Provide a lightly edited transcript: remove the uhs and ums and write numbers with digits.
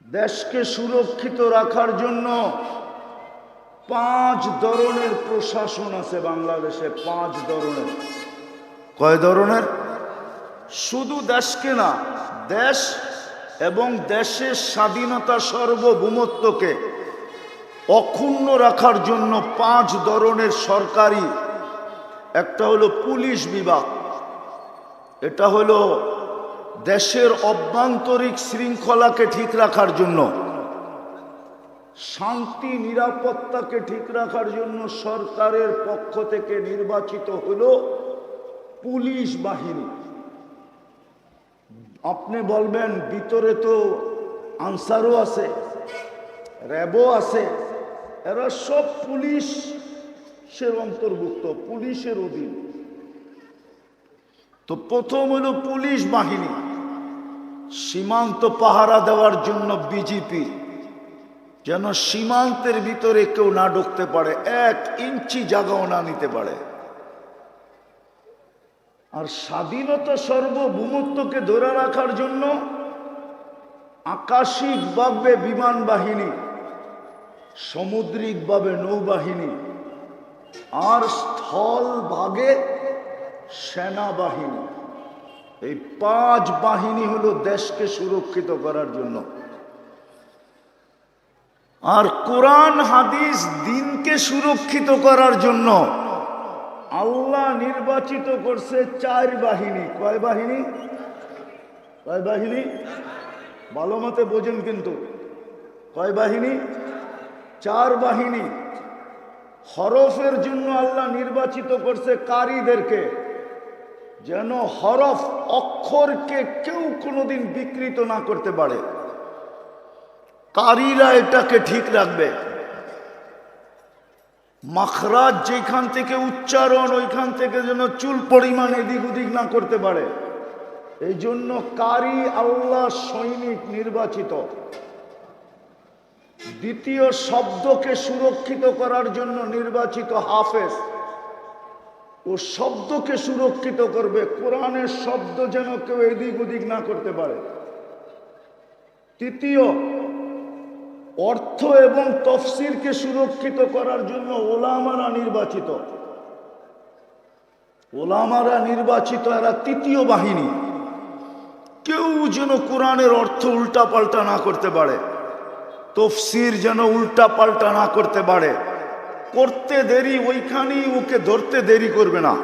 দেশকে সুরক্ষিত রাখার জন্য 5 ধরনের প্রশাসন আছে বাংলাদেশে। 5 ধরনের। কয় ধরনের? শুধু দেশকে না, দেশ এবং দেশের স্বাধীনতা সার্বভৌমত্বকে অক্ষুণ্ণ রাখার জন্য 5 ধরনের সরকারি। একটা হলো পুলিশ বিভাগ, এটা হলো দেশের অভ্যন্তরীণ শৃঙ্খলাকে ঠিক রাখার জন্য, শান্তি নিরাপত্তাকে ঠিক রাখার জন্য সরকারের পক্ষ থেকে নির্বাচিত হলো পুলিশ বাহিনী। আপনি বলবেন ভিতরে তো আনসারও আছে, র্যাবও আছে, এরা সব পুলিশের অন্তর্ভুক্ত, পুলিশের অধীন। তো প্রথম হলো পুলিশ বাহিনী, সীমান্ত পাহারা দেওয়ার জন্য বিজিপি, যেন সীমান্তের ভিতরে কেউ না ঢুকতে পারে, 1 ইঞ্চি জায়গাও না নিতে পারে। আর স্বাধীনতা সার্বভৌমত্বকে ধরে রাখার জন্য আকাশিকভাবে বিমান বাহিনী, সামুদ্রিকভাবে নৌবাহিনী, আর স্থল ভাগে সেনাবাহিনী। এই 5 বাহিনী হলো দেশকে সুরক্ষিত করার জন্য। আর কোরআন হাদিস দ্বীনকে সুরক্ষিত করার জন্য আল্লাহ নির্বাচিত করছে 4 বাহিনী। কয় বাহিনী? কয় বাহিনী? ভালো মতে বোঝেন কিন্তু। কয় বাহিনী? 4 বাহিনী। হরফের জন্য আল্লাহ নির্বাচিত করছে কারীদেরকে, যেন হরফ অক্ষরকে কেউ কোনোদিন বিকৃত না করতে পারে। কারীরা এটাকে ঠিক রাখবে। মাখরাজ যেখান থেকে উচ্চারণ, ওইখান থেকে যেন চুল পরিমাণ এদিক ওদিক না করতে পারে। এই জন্য কারী আল্লাহ সৈনিক নির্বাচিত। দ্বিতীয়, শব্দকে সুরক্ষিত করার জন্য নির্বাচিত হাফেজ। ও শব্দকে সুরক্ষিত করবে, কোরআনের শব্দ যেন কেউ এদিক ওদিক না করতে পারে। তৃতীয়, অর্থ এবং তফসিরকে সুরক্ষিত করার জন্য ওলামারা নির্বাচিত। ওলামারা নির্বাচিত, এরা তৃতীয় বাহিনী। কেউ যেন কোরআনের অর্থ উল্টা পাল্টা না করতে পারে, তফসির যেন উল্টা পাল্টা না করতে পারে। করতে দেরি ওইখানেই ওকে ধরতে দেরি করবে না।